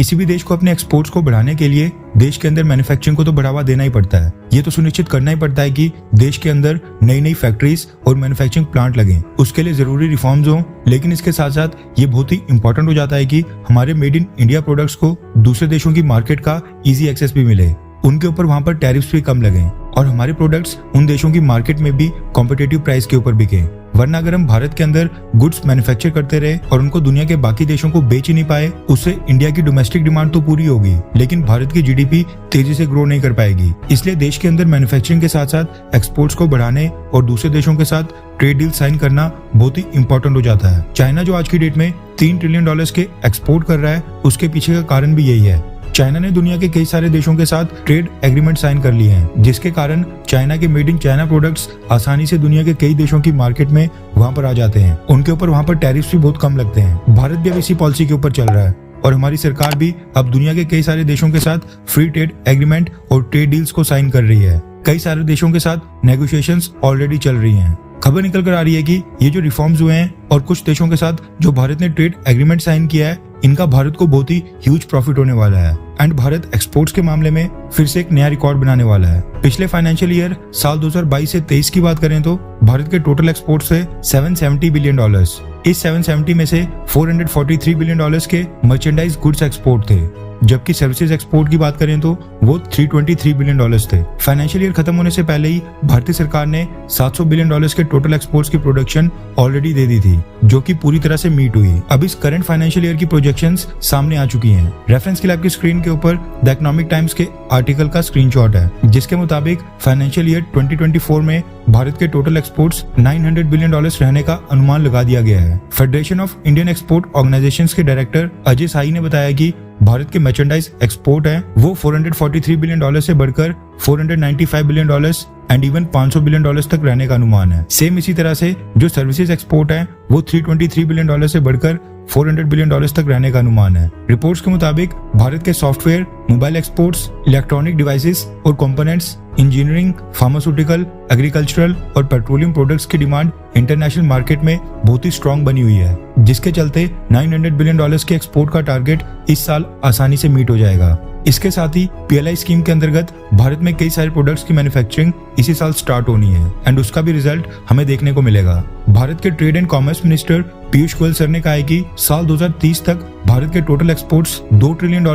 किसी भी देश को अपने एक्सपोर्ट्स को बढ़ाने के लिए देश के अंदर मैन्युफैक्चरिंग को तो बढ़ावा देना ही पड़ता है। ये तो सुनिश्चित करना ही पड़ता है कि देश के अंदर नई नई फैक्ट्रीज और मैन्युफैक्चरिंग प्लांट लगें, उसके लिए जरूरी रिफॉर्म्स हों। लेकिन इसके साथ साथ ये बहुत ही इंपॉर्टेंट हो जाता है कि हमारे मेड इन इंडिया प्रोडक्ट्स को दूसरे देशों की मार्केट का ईजी एक्सेस भी मिले, उनके ऊपर वहां पर टैरिफ्स भी कम लगें और हमारे प्रोडक्ट्स उन देशों की मार्केट में भी कॉम्पिटिटिव प्राइस के ऊपर बिके। वरना अगर हम भारत के अंदर गुड्स मैन्युफैक्चर करते रहे और उनको दुनिया के बाकी देशों को बेच ही नहीं पाए, उससे इंडिया की डोमेस्टिक डिमांड तो पूरी होगी लेकिन भारत की जीडीपी तेजी से ग्रो नहीं कर पाएगी। इसलिए देश के अंदर मैन्युफैक्चरिंग के साथ साथ एक्सपोर्ट्स को बढ़ाने और दूसरे देशों के साथ ट्रेड डील साइन करना बहुत ही इंपॉर्टेंट हो जाता है। चाइना जो आज की डेट में $3 ट्रिलियन के एक्सपोर्ट कर रहा है, उसके पीछे का कारण भी यही है। चाइना ने दुनिया के कई सारे देशों के साथ ट्रेड एग्रीमेंट साइन कर लिए हैं, जिसके कारण चाइना के मेड इन चाइना प्रोडक्ट्स आसानी से दुनिया के कई देशों की मार्केट में वहां पर आ जाते हैं। उनके ऊपर वहां पर टैरिफ्स भी बहुत कम लगते हैं। भारत भी अब इसी पॉलिसी के ऊपर चल रहा है और हमारी सरकार भी अब दुनिया के कई सारे देशों के साथ फ्री ट्रेड एग्रीमेंट और ट्रेड डील्स को साइन कर रही है। कई सारे देशों के साथ नेगोशिएशंस ऑलरेडी चल रही हैं। खबर निकल कर आ रही है कि ये जो रिफॉर्म्स हुए हैं और कुछ देशों के साथ जो भारत ने ट्रेड एग्रीमेंट साइन किया है, इनका भारत को बहुत ही ह्यूज प्रॉफिट होने वाला है एंड भारत एक्सपोर्ट्स के मामले में फिर से एक नया रिकॉर्ड बनाने वाला है। पिछले फाइनेंशियल ईयर साल 2022 से 23 की बात करें तो भारत के टोटल एक्सपोर्ट्स थे $770 बिलियन। इस 770 में से $443 बिलियन के मर्चेंडाइज गुड्स एक्सपोर्ट थे, जबकि सर्विसेज एक्सपोर्ट की बात करें तो वो $323 बिलियन थे। फाइनेंशियल ईयर खत्म होने से पहले ही भारतीय सरकार ने $700 बिलियन के टोटल एक्सपोर्ट्स की प्रोडक्शन ऑलरेडी दे दी थी, जो कि पूरी तरह से मीट हुई। अब इस करंट फाइनेंशियल ईयर की प्रोजेक्शंस सामने आ चुकी हैं। रेफरेंस के लिए आपकी स्क्रीन के ऊपर द इकोनॉमिक टाइम्स के आर्टिकल का स्क्रीनशॉट है, जिसके मुताबिक फाइनेंशियल ईयर 2024 में भारत के टोटल एक्सपोर्ट्स $900 बिलियन रहने का अनुमान लगा दिया गया है। Federation of Indian export organisations के डायरेक्टर अजय साई ने बताया कि भारत के मर्चेंडाइज एक्सपोर्ट है वो $443 बिलियन से बढ़कर $495 बिलियन एंड इवन $500 बिलियन तक रहने का अनुमान है। सेम इसी तरह से जो सर्विसेज एक्सपोर्ट है वो $323 बिलियन से बढ़कर $400 बिलियन तक रहने का अनुमान है। रिपोर्ट्स के मुताबिक भारत के software, mobile exports, electronic devices और कंपोनेंट्स, इंजीनियरिंग, फार्मास्यूटिकल, एग्रीकल्चरल और पेट्रोलियम प्रोडक्ट्स की डिमांड इंटरनेशनल मार्केट में बहुत ही स्ट्रॉन्ग बनी हुई है, जिसके चलते $900 बिलियन के एक्सपोर्ट का टारगेट इस साल आसानी से मीट हो जाएगा। इसके साथ ही PLI स्कीम के अंतर्गत भारत में कई सारे प्रोडक्ट्स की मैन्युफैक्चरिंग इसी साल स्टार्ट होनी है एंड उसका भी रिजल्ट हमें देखने को मिलेगा। भारत के trade and commerce minister Piyush Goyal sir ने कहा है कि साल 2030 तक भारत के टोटल एक्सपोर्ट्स $2 ट्रिलियन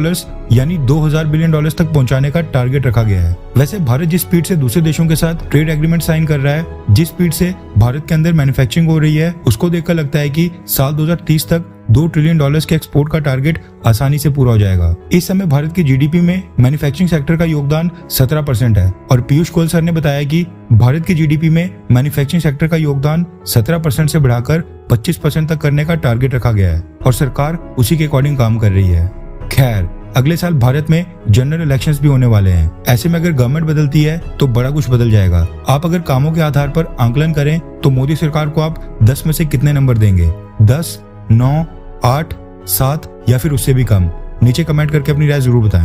यानी $2000 बिलियन तक पहुंचाने का टारगेट रखा गया है। वैसे भारत जिस स्पीड से दूसरे देशों के साथ ट्रेड एग्रीमेंट साइन कर रहा है, जिस स्पीड से भारत के अंदर मैन्युफैक्चरिंग हो रही है, उसको देखकर लगता है कि साल 2030 तक $2 ट्रिलियन के एक्सपोर्ट का टारगेट आसानी से पूरा हो जाएगा। इस समय भारत की जीडीपी में मैन्युफैक्चरिंग सेक्टर का योगदान 17% है और पीयूष गोयल सर ने बताया कि भारत की जीडीपी में मैन्युफैक्चरिंग सेक्टर का योगदान 17% से बढ़ाकर 25% तक करने का टारगेट रखा गया है और सरकार उसी के अकॉर्डिंग काम कर रही है। खैर, अगले साल भारत में जनरल इलेक्शंस भी होने वाले हैं। ऐसे में अगर गवर्नमेंट बदलती है तो बड़ा कुछ बदल जाएगा। आप अगर कामों के आधार पर आंकलन करें तो मोदी सरकार को आप 10 में से कितने नंबर देंगे? 10, 9, 8, 7 या फिर उससे भी कम? नीचे कमेंट करके अपनी राय जरूर बताएं।